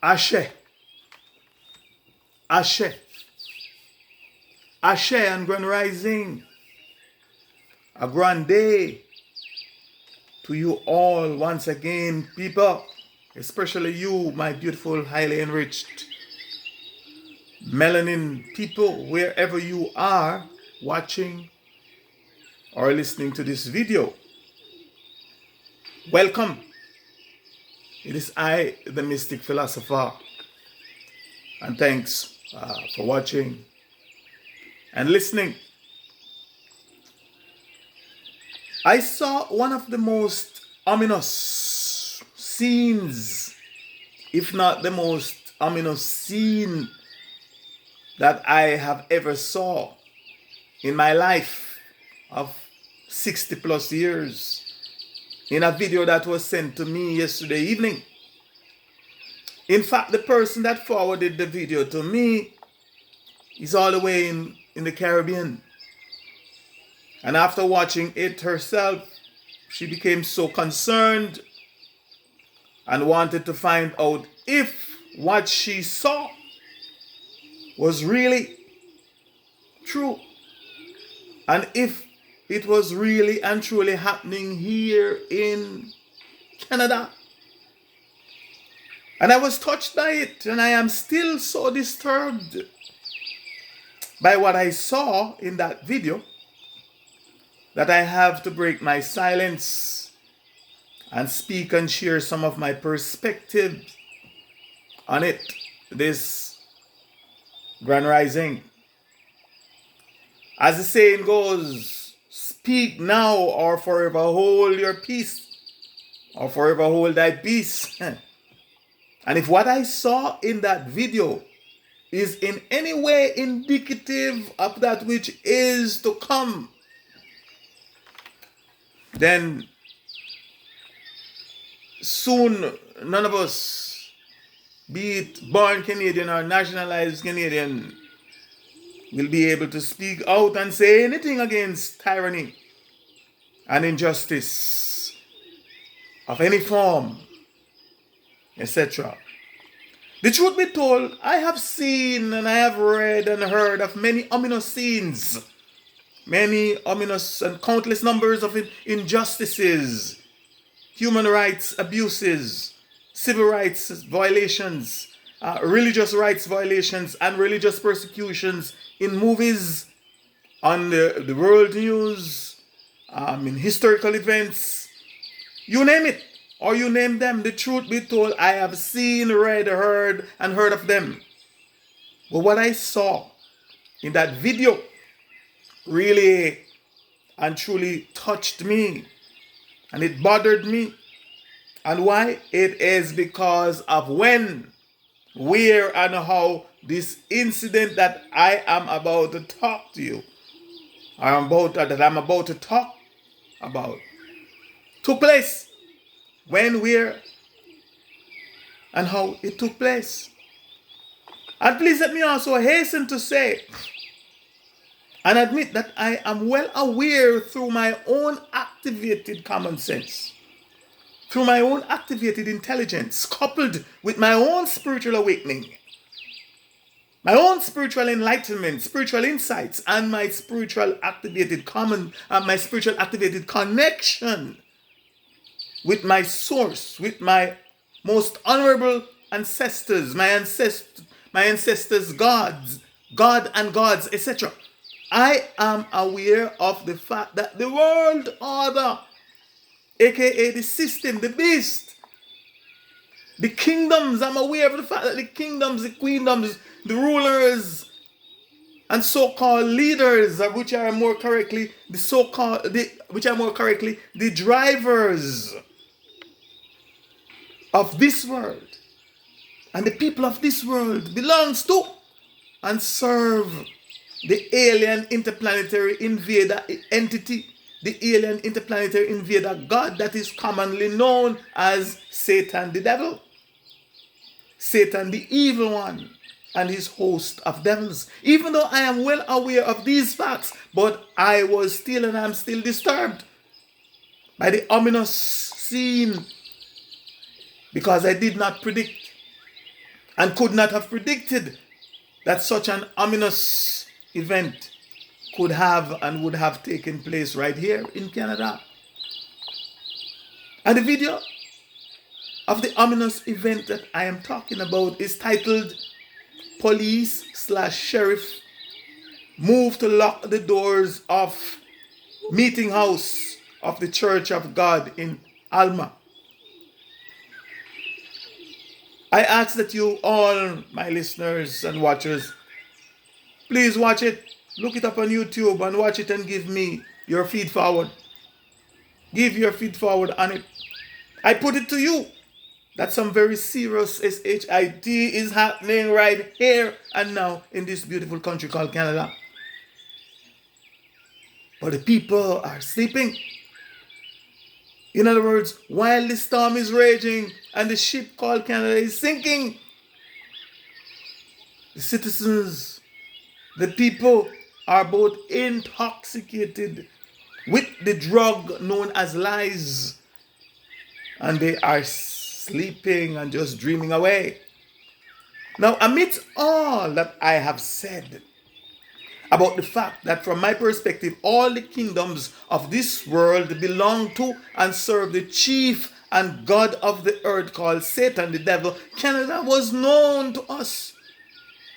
Ashe, Ashe, Ashe and Grand Rising. A grand day to you all once again, people, especially you, my beautiful, highly enriched melanin people, wherever you are watching or listening to this video. Welcome. It is I, the Mystic Philosopher, and thanks for watching and listening. I saw one of the most ominous scenes, if not the most ominous scene that I have ever saw in my life of 60 plus years, in a video that was sent to me yesterday evening. In fact, the person that forwarded the video to me is all the way in the Caribbean. And after watching it herself, she became so concerned and wanted to find out if what she saw was really true, and if it was really and truly happening here in Canada. And I was touched by it, and I am still so disturbed by what I saw in that video that I have to break my silence and speak and share some of my perspective on it this Grand Rising. As the saying goes, speak now or forever hold your peace, or forever hold thy peace. And if what I saw in that video is in any way indicative of that which is to come, then soon none of us, be it born Canadian or nationalized Canadian, will be able to speak out and say anything against tyranny and injustice of any form, etc. The truth be told, I have seen and I have read and heard of many ominous scenes, many ominous and countless numbers of injustices, human rights abuses, civil rights violations, religious rights violations, and religious persecutions in movies, on the world news, in historical events, you name it, or you name them. The truth be told, I have seen, read, heard, and heard of them. But what I saw in that video really and truly touched me, and it bothered me. And why? It is because of when, where, and how this incident that I am about to talk to you, that I'm about to talk about, took place. When, where, and how it took place. And please let me also hasten to say and admit that I am well aware through my own activated common sense, through my own activated intelligence, coupled with my own spiritual awakening, my own spiritual enlightenment, spiritual insights, and my spiritual activated connection with my source, with my most honorable ancestors, my ancestors' gods, God and gods, etc. I am aware of the fact that the world order, aka the system, the beast, the kingdoms, I'm aware of the fact that the kingdoms, the queendoms, the rulers, and so-called leaders, which are more correctly the drivers of this world, and the people of this world belongs to and serve the alien interplanetary invader entity, the alien interplanetary invader God that is commonly known as Satan the devil, Satan the evil one, and his host of devils. Even though I am well aware of these facts, but I was still and I'm still disturbed by the ominous scene, because I did not predict and could not have predicted that such an ominous event could have and would have taken place right here in Canada. And the video of the ominous event that I am talking about is titled Police/Sheriff Move to Lock the Doors of Meeting House of the Church of God in Aylmer. I ask that you all, my listeners and watchers, please watch it. Look it up on YouTube and watch it and give me your feed forward. Give your feed forward on it. I put it to you that some very serious SHIT is happening right here and now in this beautiful country called Canada. But the people are sleeping. In other words, while the storm is raging and the ship called Canada is sinking, the citizens, the people are both intoxicated with the drug known as lies, and they are sleeping and just dreaming away. Now, amidst all that I have said about the fact that from my perspective, all the kingdoms of this world belong to and serve the chief and God of the earth called Satan, the devil, Canada was known to us.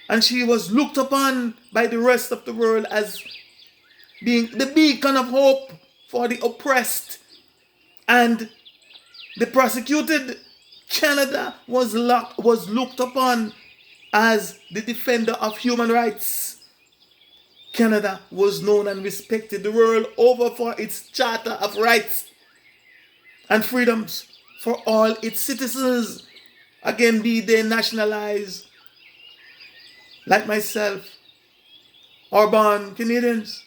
And she was looked upon by the rest of the world as being the beacon of hope for the oppressed and the persecuted. Canada was looked upon as the defender of human rights. Canada was known and respected the world over for its Charter of Rights and Freedoms for all its citizens, again be they nationalized like myself or born Canadians.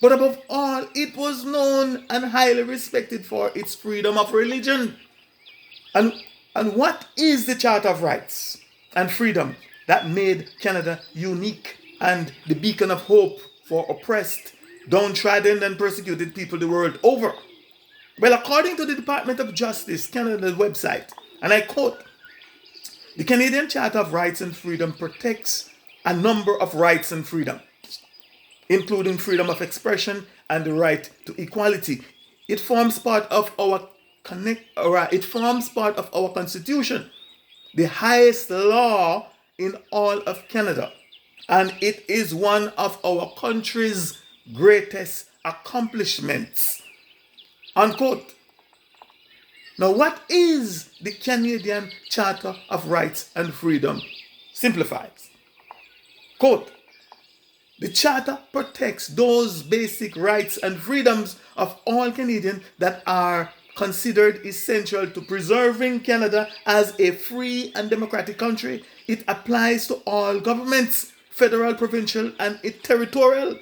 But above all, it was known and highly respected for its freedom of religion. And what is the Charter of Rights and Freedom that made Canada unique and the beacon of hope for oppressed, downtrodden, and persecuted people the world over? Well, according to the Department of Justice Canada's website, and I quote, the Canadian Charter of Rights and Freedom protects a number of rights and freedom, including freedom of expression and the right to equality. It forms part of our Constitution, the highest law in all of Canada, and it is one of our country's greatest accomplishments. Unquote. Now, what is the Canadian Charter of Rights and Freedom? Simplified. Quote, the Charter protects those basic rights and freedoms of all Canadians that are considered essential to preserving Canada as a free and democratic country. It applies to all governments, federal, provincial, and territorial,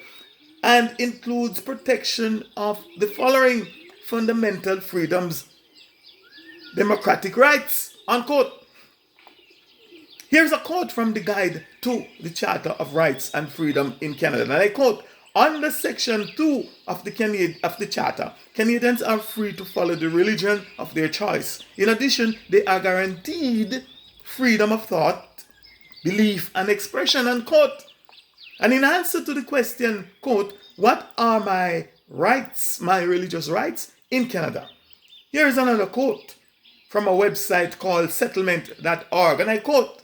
and includes protection of the following fundamental freedoms, democratic rights, unquote. Here's a quote from the guide to the Charter of Rights and Freedom in Canada. And I quote, under Section 2 of the Charter, Canadians are free to follow the religion of their choice. In addition, they are guaranteed freedom of thought, belief, and expression, unquote. And in answer to the question, quote, what are my rights, my religious rights in Canada? Here is another quote from a website called settlement.org, and I quote,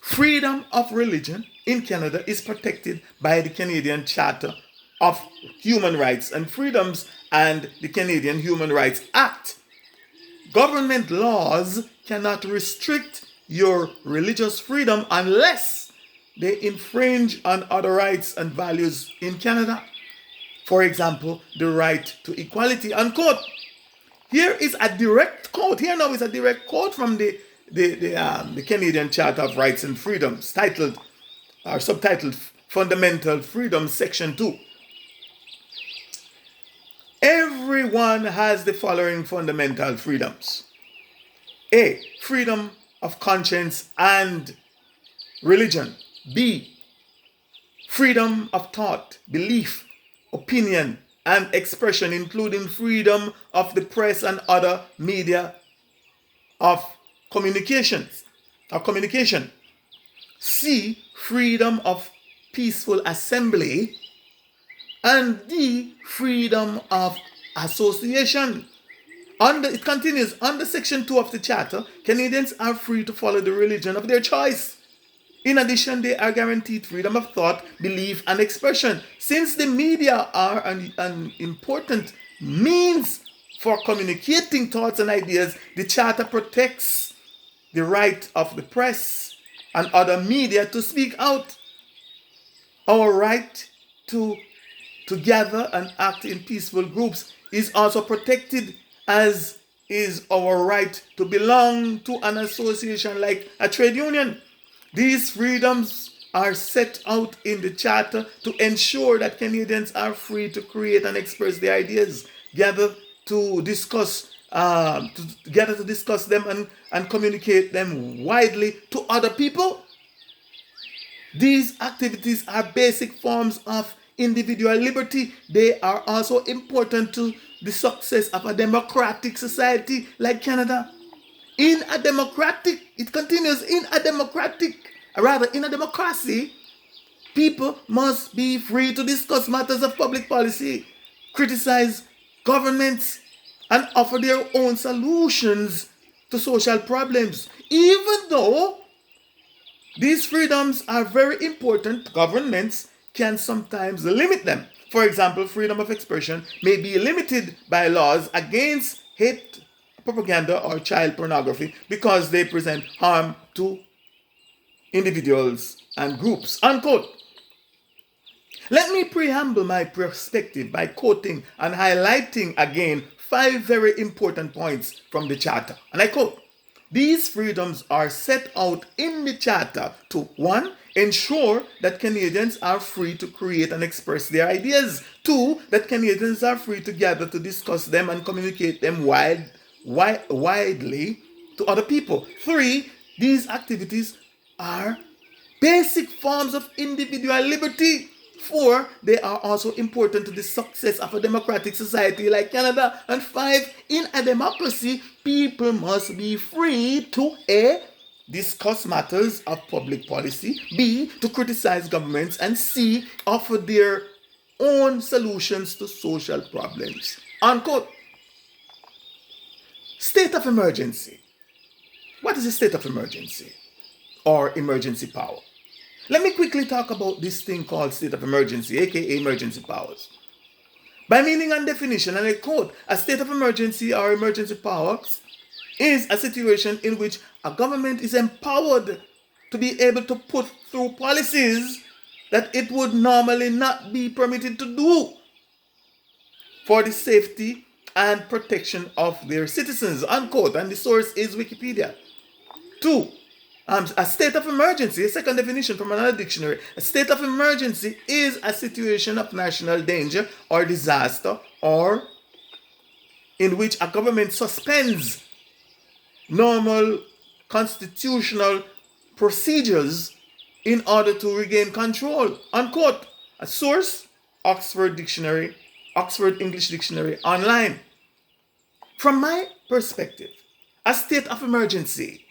freedom of religion in Canada is protected by the Canadian Charter of Human Rights and Freedoms and the Canadian Human Rights Act. Government laws cannot restrict your religious freedom unless they infringe on other rights and values in Canada. For example, the right to equality, unquote. Here is a direct quote. Here now is a direct quote from the Canadian Charter of Rights and Freedoms, titled or subtitled Fundamental Freedoms, Section 2. Everyone has the following fundamental freedoms. A. Freedom of conscience and religion. B. Freedom of thought, belief, opinion, and expression, including freedom of the press and other media of communications. or communication. C, freedom of peaceful assembly. And D, freedom of association. It continues, under Section 2 of the Charter, Canadians are free to follow the religion of their choice. In addition, they are guaranteed freedom of thought, belief, and expression. Since the media are an important means for communicating thoughts and ideas, the Charter protects the right of the press and other media to speak out. Our right to gather and act in peaceful groups is also protected, as is our right to belong to an association like a trade union. These freedoms are set out in the Charter to ensure that Canadians are free to create and express their ideas, gather to discuss them and communicate them widely to other people. These activities are basic forms of individual liberty. They are also important to the success of a democratic society like Canada. In a democracy, people must be free to discuss matters of public policy, criticize governments, and offer their own solutions to social problems. Even though these freedoms are very important, governments can sometimes limit them. For example, freedom of expression may be limited by laws against hate propaganda or child pornography because they present harm to individuals and groups. Unquote. Let me preamble my perspective by quoting and highlighting again 5 very important points from the Charter. And I quote, these freedoms are set out in the Charter to 1. Ensure that Canadians are free to create and express their ideas. 2. That Canadians are free to gather to discuss them and communicate them widely to other people. 3. These activities are basic forms of individual liberty. 4. They are also important to the success of a democratic society like Canada. And 5. In a democracy, people must be free to A, discuss matters of public policy, B, to criticize governments, and C, offer their own solutions to social problems. Unquote. State of emergency. What is a state of emergency or emergency power? Let me quickly talk about this thing called state of emergency, aka emergency powers. By meaning and definition, and I quote, a state of emergency or emergency powers is a situation in which a government is empowered to be able to put through policies that it would normally not be permitted to do for the safety and protection of their citizens, unquote. And the source is Wikipedia. 2. A state of emergency, a second definition from another dictionary. A state of emergency is a situation of national danger or disaster, or in which a government suspends normal constitutional procedures in order to regain control, unquote. A source, Oxford English Dictionary online. From my perspective, a state of emergency,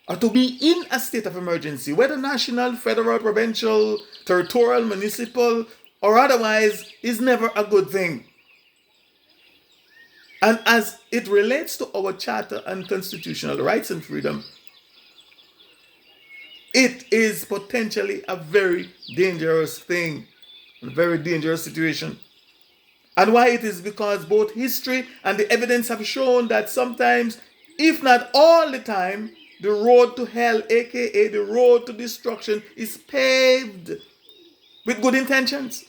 or to be in a state of emergency, whether national, federal, provincial, territorial, municipal, or otherwise, is never a good thing. And as it relates to our charter and constitutional rights and freedom, it is potentially a very dangerous thing, a very dangerous situation. And why it is because both history and the evidence have shown that sometimes, if not all the time, the road to hell, aka the road to destruction, is paved with good intentions.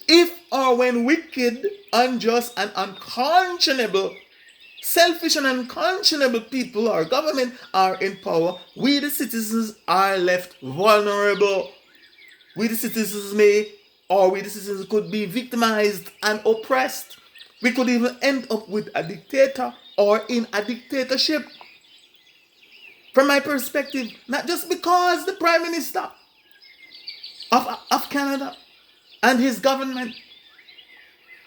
If or when wicked, unjust, and unconscionable, selfish and unconscionable people or government are in power, we the citizens are left vulnerable. We the citizens could be victimized and oppressed. We could even end up with a dictator or in a dictatorship. From my perspective, not just because the Prime Minister of Canada and his government,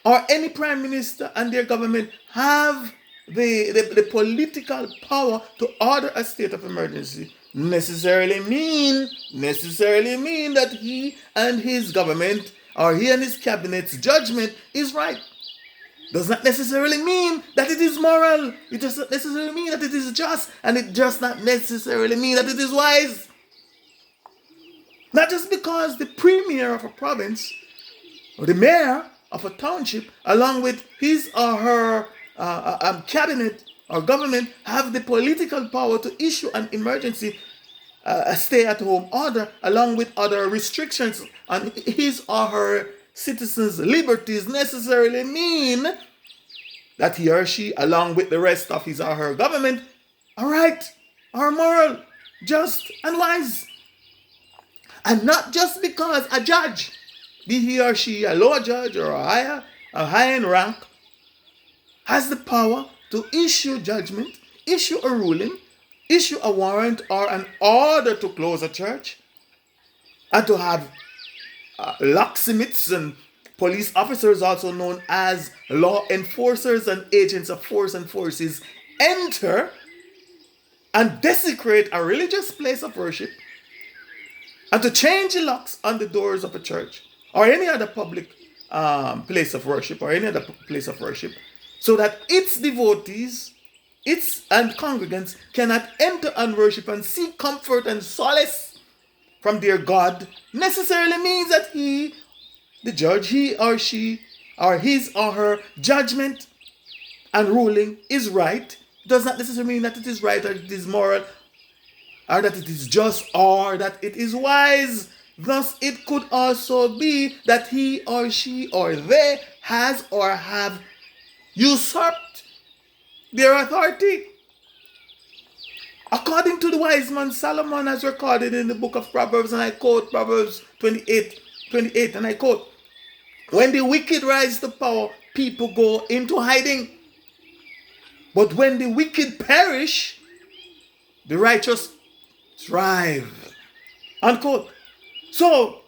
or any Prime Minister and their government, have the political power to order a state of emergency necessarily mean that he and his government or he and his cabinet's judgment is right. Does not necessarily mean that it is moral. It does not necessarily mean that it is just, and it does not necessarily mean that it is wise. Not just because the premier of a province or the mayor of a township, along with his or her cabinet or government, have the political power to issue an emergency stay-at-home order, along with other restrictions on his or her citizens' liberties, necessarily mean that he or she, along with the rest of his or her government, are right, are moral, just, and wise. And not just because a judge, be he or she a lower judge or a higher in rank, has the power to issue judgment, issue a ruling, issue a warrant or an order to close a church, and to have locksmiths and police officers, also known as law enforcers and agents of force and forces, enter and desecrate a religious place of worship, and to change the locks on the doors of a church or any other public place of worship or any other place of worship, so that its devotees, its and congregants cannot enter and worship and seek comfort and solace from their God, necessarily means that he, the judge, he or she, or his or her judgment and ruling is right. Does not necessarily mean that it is right or it is moral or that it is just or that it is wise. Thus, it could also be that he or she or they has or have usurped their authority. According to the wise man Solomon, as recorded in the book of Proverbs, and I quote Proverbs 28, and I quote, "When the wicked rise to power, people go into hiding. But when the wicked perish, the righteous thrive." Unquote. So,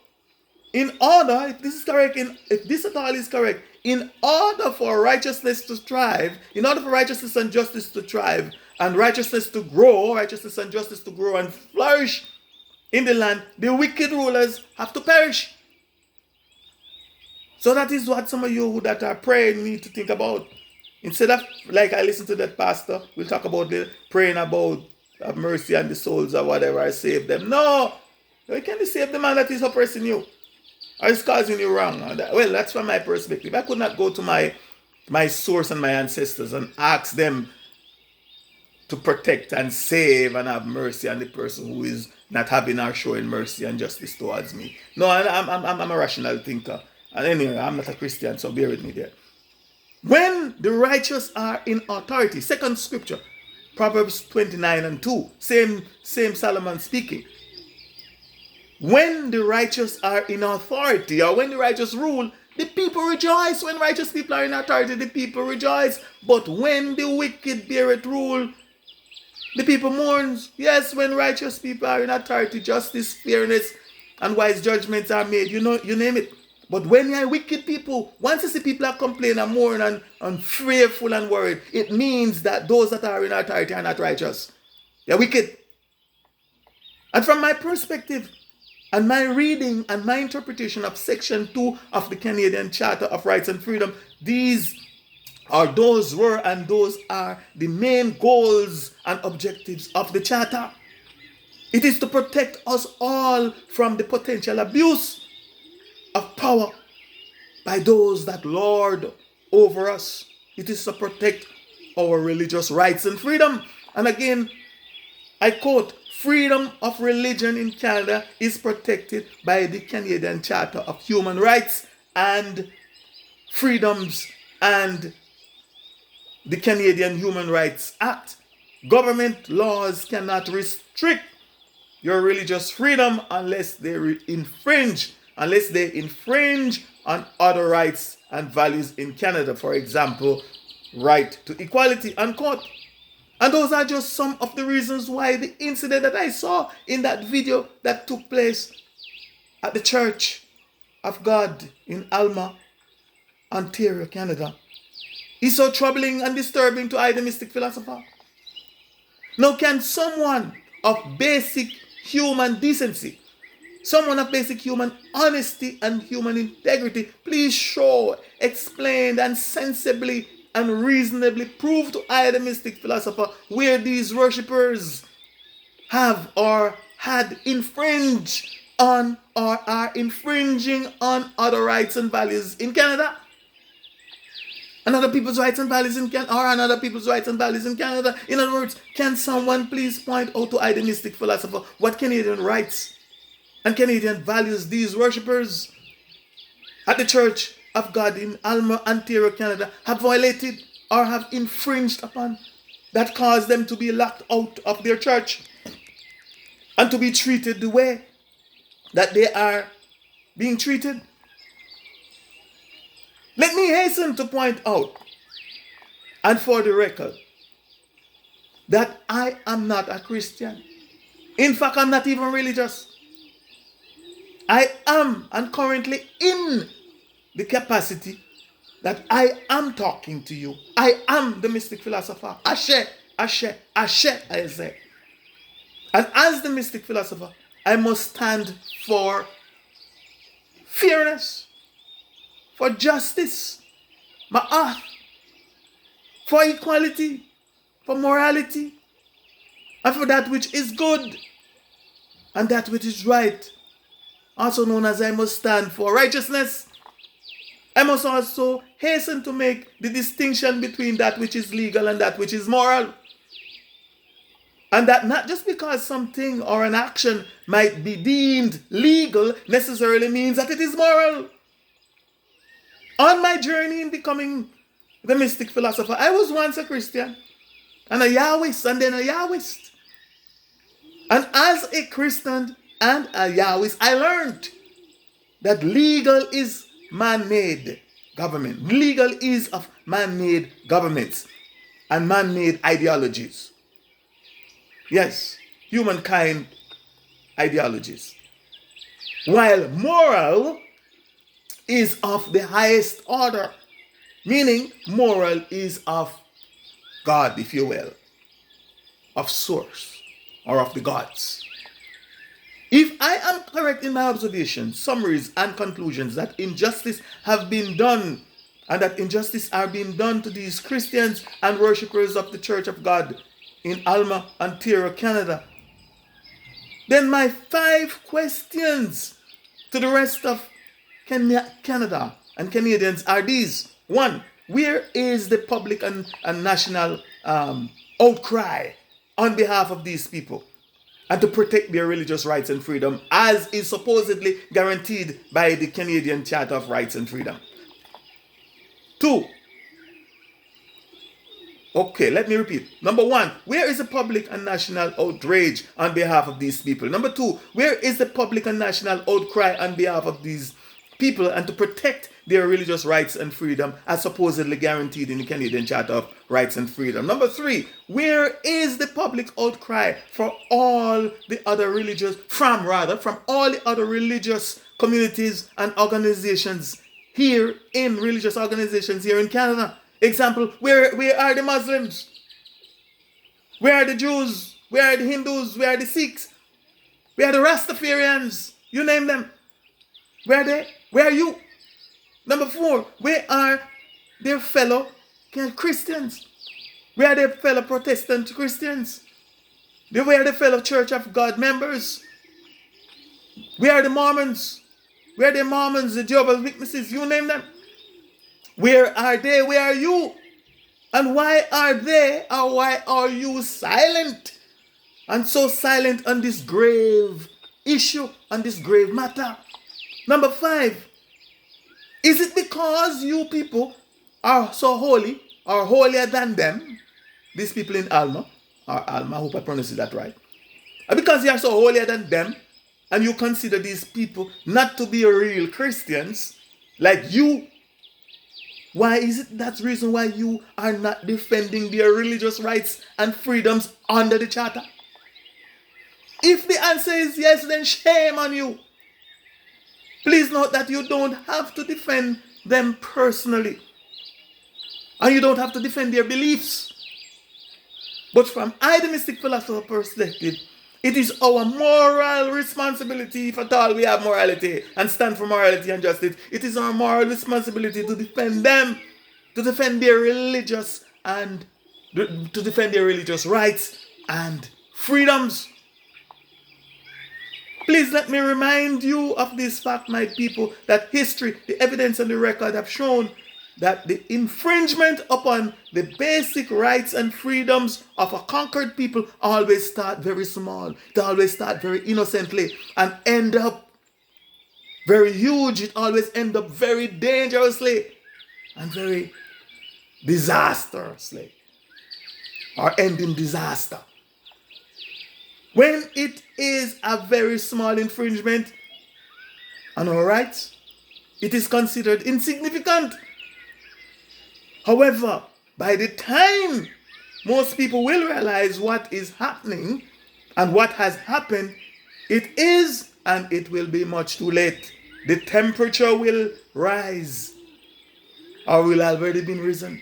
in order, if this is correct, if this at all is correct, in order for righteousness to thrive, in order for righteousness and justice to thrive, and righteousness and justice to grow and flourish in the land, the wicked rulers have to perish. So that is what some of you that are praying need to think about. Instead of, like I listen to that pastor, we'll talk about the praying about have mercy on the souls or whatever, I save them. No! You can't save the man that is oppressing you or is causing you wrong. Well, that's from my perspective. I could not go to my source and my ancestors and ask them to protect and save and have mercy on the person who is not having or showing mercy and justice towards me. No, I'm a rational thinker. And anyway, I'm not a Christian, so bear with me there. When the righteous are in authority, second scripture, Proverbs 29:2, same Solomon speaking. When the righteous are in authority, or when the righteous rule, the people rejoice. When righteous people are in authority, the people rejoice. But when the wicked bear it rule, the people mourns. Yes, when righteous people are in authority, justice, fairness, and wise judgments are made. You name it. But when you are wicked people, once you see people are complaining and mourn and fearful and worried, it means that those that are in authority are not righteous. They're wicked. And from my perspective, and my reading and my interpretation of Section 2 of the Canadian Charter of Rights and Freedom, those were and those are the main goals and objectives of the Charter. It is to protect us all from the potential abuse of power by those that lord over us. It is to protect our religious rights and freedom. And again, I quote, "Freedom of religion in Canada is protected by the Canadian Charter of Human Rights and Freedoms and the Canadian Human Rights Act. Government laws cannot restrict your religious freedom unless they infringe on other rights and values in Canada. For example, right to equality," unquote. And those are just some of the reasons why the incident that I saw in that video that took place at the Church of God in Aylmer, Ontario, Canada, is so troubling and disturbing to I, the Mystic Philosopher? Now, can someone of basic human decency, someone of basic human honesty and human integrity, please show, explain, and sensibly and reasonably prove to I, the Mystic Philosopher, where these worshippers have or had infringed on or are infringing on other rights and values in Canada? And other people's rights and values in Canada, or on other people's rights and values in Canada. In other words, can someone please point out to I, the Mystic Philosopher, what Canadian rights and Canadian values these worshippers at the Church of God in Aylmer, Ontario, Canada have violated or have infringed upon, that caused them to be locked out of their church and to be treated the way that they are being treated? Let me hasten to point out, and for the record, that I am not a Christian. In fact, I'm not even religious. I am, and currently in the capacity that I am talking to you, I am the Mystic Philosopher. Ashe, Ashe, Ashe, I say. And as the Mystic Philosopher, I must stand for fairness, for justice, ma'at, for equality, for morality, and for that which is good, and that which is right. Also known as I must stand for righteousness. I must also hasten to make the distinction between that which is legal and that which is moral. And that not just because something or an action might be deemed legal necessarily means that it is moral. On my journey in becoming the Mystic Philosopher, I was once a Christian and a Yahwist and then a Yahwist. And as a Christian and a Yahwist, I learned that legal is man-made government. Legal is of man-made governments and man-made ideologies. Yes, humankind ideologies. While moral is of the highest order, meaning moral is of God, if you will, of source or of the gods. If I am correct in my observations, summaries, and conclusions that injustice have been done and that injustice are being done to these Christians and worshippers of the Church of God in Aylmer, Ontario, Canada, then my 5 questions to the rest of Canada and Canadians are these. 1, where is the public and national outcry on behalf of these people and to protect their religious rights and freedom as is supposedly guaranteed by the Canadian Charter of Rights and Freedom? 2, okay, let me repeat. Number 1, where is the public and national outrage on behalf of these people? Number 2, where is the public and national outcry on behalf of these people and to protect their religious rights and freedom as supposedly guaranteed in the Canadian Charter of Rights and Freedom? Number 3, where is the public outcry for all the other religious, from all the other religious communities and organizations here in religious organizations here in Canada? Example, where are the Muslims? Where are the Jews? Where are the Hindus? Where are the Sikhs? Where are the Rastafarians? You name them. Where are they? Where are you? Number 4, where are their fellow Christians? Where are their fellow Protestant Christians? Where are the fellow Church of God members? Where are the Mormons? Where are the Mormons, the Jehovah's Witnesses? You name them. Where are they? Where are you? And why are they or why are you silent? And so silent on this grave issue, on this grave matter. Number 5, is it because you people are so holy or holier than them? These people in Aylmer, I hope I pronounced that right. And because you are so holier than them and you consider these people not to be real Christians like you, why is it that's the reason why you are not defending their religious rights and freedoms under the Charter? If the answer is yes, then shame on you. Please note that you don't have to defend them personally. And you don't have to defend their beliefs. But from the Mystic Philosopher perspective, it is our moral responsibility, if at all we have morality and stand for morality and justice, it is our moral responsibility to defend them, to defend their religious rights and freedoms. Please let me remind you of this fact, my people, that history, the evidence and the record have shown that the infringement upon the basic rights and freedoms of a conquered people always start very small. They always start very innocently and end up very huge. It always ends up very dangerously and very disastrously, or end in disaster. When it is a very small infringement on our rights, it is considered insignificant. However, by the time most people will realize what is happening and what has happened, it is and it will be much too late. The temperature will rise, or will already been risen,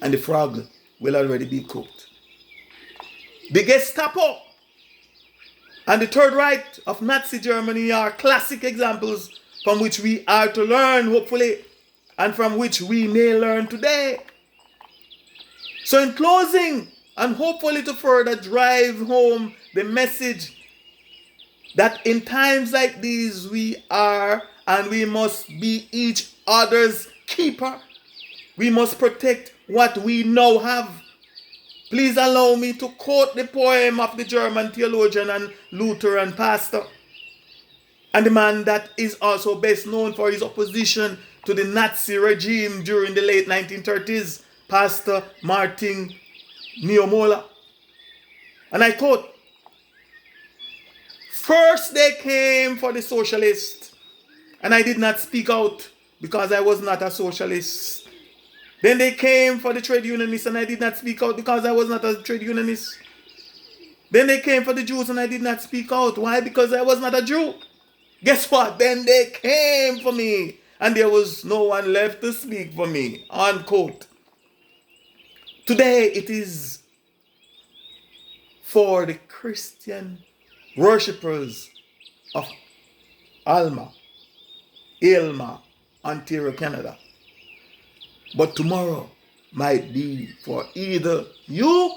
and the frog will already be cooked. The Gestapo and the Third Reich of Nazi Germany are classic examples from which we are to learn, hopefully, and from which we may learn today. So in closing, and hopefully to further drive home the message that in times like these we are and we must be each other's keeper. We must protect what we now have. Please allow me to quote the poem of the German theologian and Lutheran pastor, and the man that is also best known for his opposition to the Nazi regime during the late 1930s, Pastor Martin Niemöller. And I quote, "First they came for the socialists, and I did not speak out because I was not a socialist. Then they came for the trade unionists, and I did not speak out because I was not a trade unionist. Then they came for the Jews, and I did not speak out. Why? Because I was not a Jew. Guess what? Then they came for me, and there was no one left to speak for me." Unquote. Today it is for the Christian worshippers of Aylmer Ontario, Canada. But tomorrow might be for either you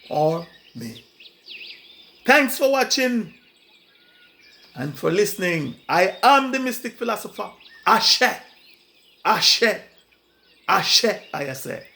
or me. Thanks for watching and for listening. I am the Mystic Philosopher. Ashe, Ashe, Ashe, I say.